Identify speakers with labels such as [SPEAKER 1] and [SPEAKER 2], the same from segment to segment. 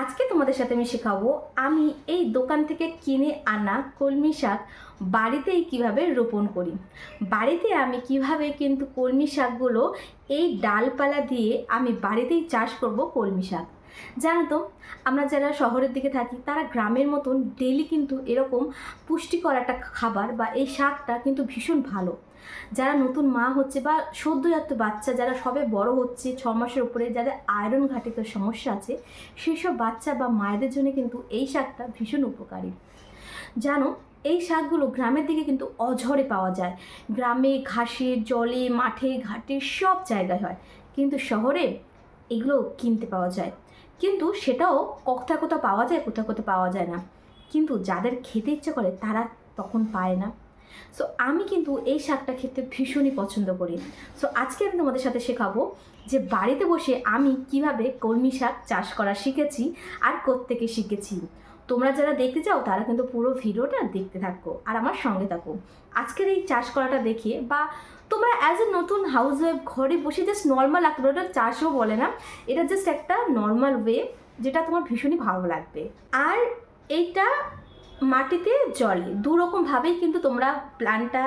[SPEAKER 1] আজকে তোমাদের সাথে আমি শেখাবো আমি এই দোকান থেকে কিনে আনা কলমি শাক বাড়িতেই কিভাবে রোপণ করি। বাড়িতে আমি কিভাবে কিন্তু কলমি শাকগুলো এই ডালপালা দিয়ে আমি বাড়িতেই চাষ করব কলমি শাক। জানো তো, আমরা যারা শহরের দিকে থাকি তারা গ্রামের মতন ডেলি কিন্তু এরকম পুষ্টিকর একটা খাবার বা এই শাকটা কিন্তু ভীষণ ভালো। যারা নতুন মা হচ্ছে বা সদ্যজাত বাচ্চা যারা সবে বড় হচ্ছে 6 মাসের উপরে, যাদের আয়রন ঘাটিত সমস্যা আছে, সেই সব বাচ্চা বা মায়েদের জন্য কিন্তু এই শাকটা ভীষণ উপকারী। জানো, এই শাকগুলো গ্রামের দিকে কিন্তু অঝরে পাওয়া যায়। গ্রামে ঘাসে জলে মাঠে ঘাটে সব জায়গায় হয়, কিন্তু শহরে এগুলো কিনতে পাওয়া যায়। কিন্তু সেটাও কোথাও কোথাও পাওয়া যায়, কোথাও কোথাও পাওয়া যায় না। কিন্তু যাদের খেতে ইচ্ছে করে তারা তখন পায় না। সো আমি কিন্তু এই শাকটা খেতে ভীষণই পছন্দ করি। সো আজকে আমি তোমাদের সাথে শেখাবো যে বাড়িতে বসে আমি কিভাবে কলমি শাক চাষ করা শিখেছি আর কোত্থেকে শিখেছি। তোমরা যারা দেখতে চাও তারা কিন্তু পুরো ভিডিওটা দেখতে থাকো আর আমার সঙ্গে থাকো। আজকের এই চাষ করাটা দেখে বা তোমরা অ্যাজ এ নতুন হাউস ওয়াইফ ঘরে বসে জাস্ট নর্মাল একটা, ওটা চাষও বলে না, এটা জাস্ট একটা নর্মাল ওয়ে যেটা তোমার ভীষণই ভালো লাগবে। আর এইটা মাটিতে জলে দুরকমভাবেই কিন্তু তোমরা প্ল্যান্টটা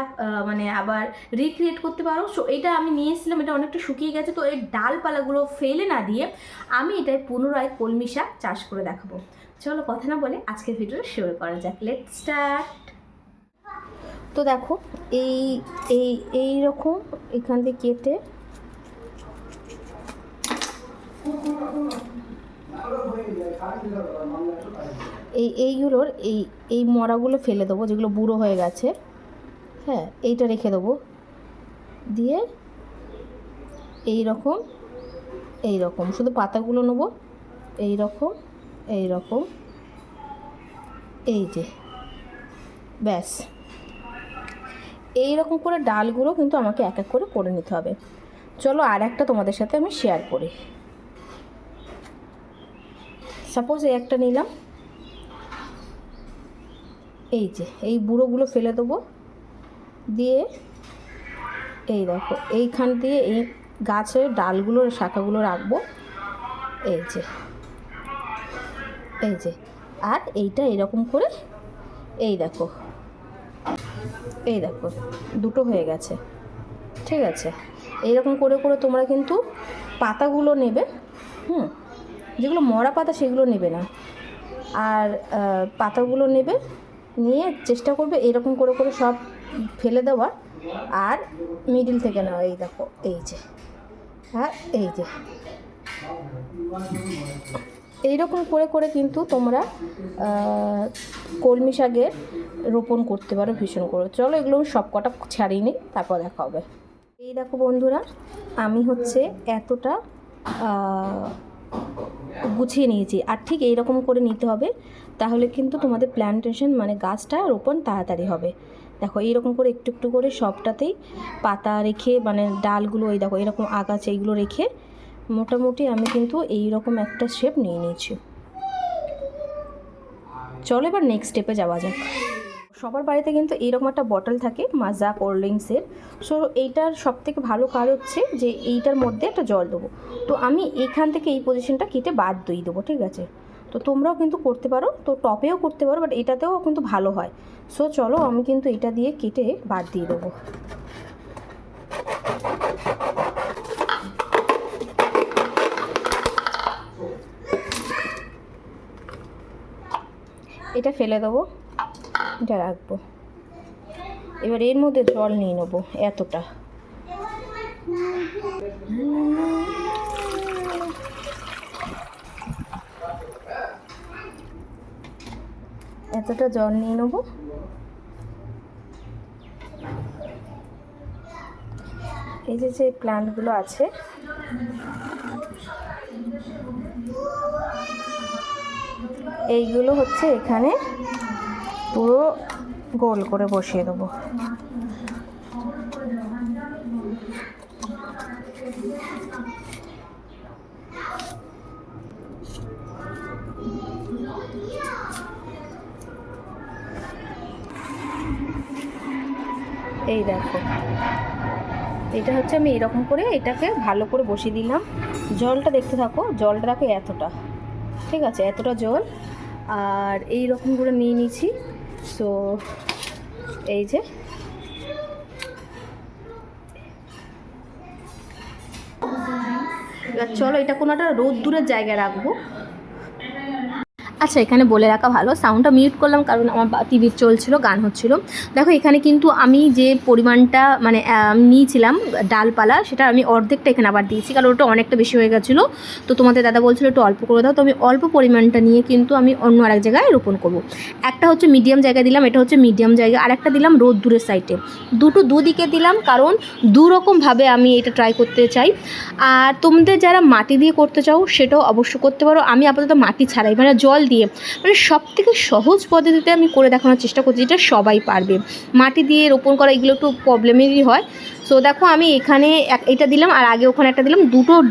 [SPEAKER 1] মানে আবার রিক্রিয়েট করতে পারো। সো এটা আমি নিয়ে এসেছিলাম, এটা অনেকটা শুকিয়ে গেছে, তো এই ডালপালাগুলো ফেলে না দিয়ে আমি এটাই পুনরায় কলমি শাক চাষ করে দেখাবো। চলো কথা না বলে আজকের ভিডিওটা শুরু করা যাক। Let's start. তো দেখো, এই এই এইরকম এখান থেকে কেটে এইগুলোর এই মরাগুলো ফেলে দেবো, যেগুলো বুড়ো হয়ে গেছে। হ্যাঁ, এইটা রেখে দেবো, দিয়ে এই রকম শুধু পাতাগুলো নেবো, এই রকম এই যে ব্যাস। এই রকম করে ডালগুলো কিন্তু আমাকে এক এক করে নিতে হবে। চলো আর একটা তোমাদের সাথে আমি শেয়ার করি। সাপোজ এই একটা নিলাম, এই যে এই বুড়োগুলো ফেলে দেবো, দিয়ে এই দেখো এইখান দিয়ে এই গাছের ডালগুলোর শাখাগুলো রাখবো, এই যে আর এইটা এরকম করে এই দেখো দুটো হয়ে গেছে। ঠিক আছে, এইরকম করে তোমরা কিন্তু পাতাগুলো নেবে, যেগুলো মরা পাতা সেগুলো নেবে না, আর পাতাগুলো নেবে, নিয়ে চেষ্টা করবে এরকম করে সব ফেলে দেওয়ার, আর মিডিল থেকে নেওয়া। এই দেখো এই যে, হ্যাঁ এই যে এইরকম করে কিন্তু তোমরা কলমি শাকের রোপণ করতে পারো ভীষণ করে। চলো এগুলো আমি সব কটা ছাড়িয়ে নিই, তারপর দেখা হবে। এই দেখো বন্ধুরা, আমি এতটা গুছিয়ে নিয়েছি, আর ঠিক এইরকম করে নিতে হবে, তাহলে কিন্তু তোমাদের প্ল্যান্টেশন মানে গাছটা রোপণ তাড়াতাড়ি হবে। দেখো এইরকম করে একটু একটু করে সবটাতেই পাতা রেখে, মানে ডালগুলো এই দেখো এরকম আগাছা এইগুলো রেখে মোটামুটি আমি কিন্তু এইরকম একটা শেপ নিয়ে নিয়েছি। চলো এবার নেক্সট স্টেপে যাওয়া যাক। সবার বাড়িতে কিন্তু এইরকম একটা বটল থাকে মাজা কোল্ড ড্রিঙ্কসের। সো এইটার সবথেকে ভালো কাজ হচ্ছে যে এইটার মধ্যে একটা জল দেবো। তো আমি এইখান থেকে এই পজিশনটা কেটে বাদ দিয়ে দেবো, ঠিক আছে? তো তোমরাও কিন্তু করতে পারো, তো টপেও করতে পারো, বাট এটাতেও কিন্তু ভালো হয়। সো চলো আমি কিন্তু এটা দিয়ে কেটে বাদ দিয়ে দেবো। এটা ফেলে দেবো, এটা রাখবো। এবার এর মধ্যে জল নিয়ে নেবো এতটা, জল নিয়ে নেবো। এই যে প্ল্যান্টগুলো আছে এইগুলো এখানে পুরো গোল করে বসিয়ে দেবো। এই দেখো, এটা আমি এরকম করে এটাকে ভালো করে বসিয়ে দিলাম। জলটা দেখতে থাকো, জলটা দেখো এতটা, ঠিক আছে, এতটা জল আর এই রকম করে নিয়ে নিয়েছি। সো এই যে এবার চলো এটা কোনো একটা রোদ দূরের জায়গায় রাখবো। আচ্ছা, এখানে বলে রাখা ভালো, সাউন্ডটা মিউট করলাম কারণ আমার টিভি চলছিল, গান হচ্ছিল। দেখো এখানে কিন্তু আমি যে পরিমাণটা মানে নিয়েছিলাম ডালপালা, সেটা আমি অর্ধেকটা এখানে আবার দিয়েছি, কারণ ওটা অনেকটা বেশি হয়ে গেছিলো। তো তোমাদের দাদা বলছিল একটু অল্প করে দাও, তো আমি অল্প পরিমাণটা নিয়ে কিন্তু আমি অন্য আরেক জায়গায় রোপণ করব। একটা হচ্ছে মিডিয়াম জায়গায় দিলাম, এটা হচ্ছে মিডিয়াম জায়গা, আর একটা দিলাম রোদ দূরের সাইডে। দুদিকে দিলাম, কারণ দুরকমভাবে আমি এটা ট্রাই করতে চাই। আর তোমাদের যারা মাটি দিয়ে করতে চাও সেটাও অবশ্য করতে পারো। আমি আপাতত মাটি ছাড়াই মানে জল দিয়ে, মানে সব থেকে সহজ পদ্ধতিতে আমি করে দেখানোর চেষ্টা করছি, যেটা সবাই পারবে। মাটি দিয়ে রোপণ করা এগুলো একটু প্রবলেমেরই হয়। সো দেখো আমি এখানে এটা দিলাম আর আগে ওখানে একটা দিলাম,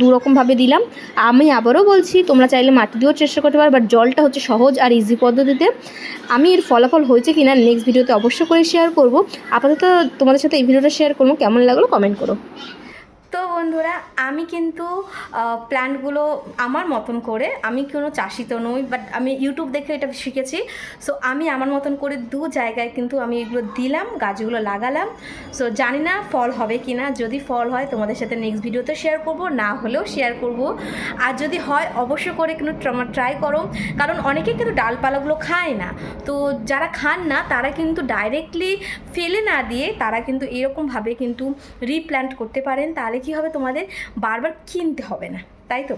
[SPEAKER 1] দুরকমভাবে দিলাম। আমি আবারও বলছি তোমরা চাইলে মাটি দিয়েও চেষ্টা করতে পারো, বাট জলটা হচ্ছে সহজ আর ইজি পদ্ধতিতে। আমি এর ফলাফল হয়েছে কিনা নেক্সট ভিডিওতে অবশ্যই করে শেয়ার করব। আপাতত তোমাদের সাথে এই ভিডিওটা শেয়ার করবো, কেমন লাগলো কমেন্ট করো। তো বন্ধুরা, আমি কিন্তু প্ল্যান্টগুলো আমার মতন করে, আমি কোনো চাষি তো নই, বাট আমি ইউটিউব দেখে এটা শিখেছি। সো আমি আমার মতন করে জায়গায় কিন্তু আমি এগুলো দিলাম, গাছগুলো লাগালাম। সো জানি না ফল হবে কি না, যদি ফল হয় তোমাদের সাথে নেক্সট ভিডিওতে শেয়ার করব, না হলেও শেয়ার করব। আর যদি হয় অবশ্যই করে কিন্তু ট্রাই করো, কারণ অনেকে কিন্তু ডালপালাগুলো খায় না। তো যারা খান না তারা কিন্তু ডাইরেক্টলি ফেলে না দিয়ে তারা কিন্তু এরকমভাবে কিন্তু রিপ্ল্যান্ট করতে পারেন, তাহলে কি হবে, তোমাদের বারবার কিনতে হবে না, তাই তো।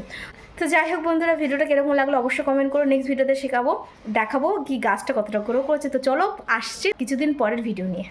[SPEAKER 1] তো যাই হোক বন্ধুরা, ভিডিওটা কীরকম লাগলো অবশ্যই কমেন্ট করো। নেক্সট ভিডিওতে দেখাবো কি গাছটা কতটা গ্রো করেছে। তো চলো, আসছে কিছুদিন পরের ভিডিও নিয়ে।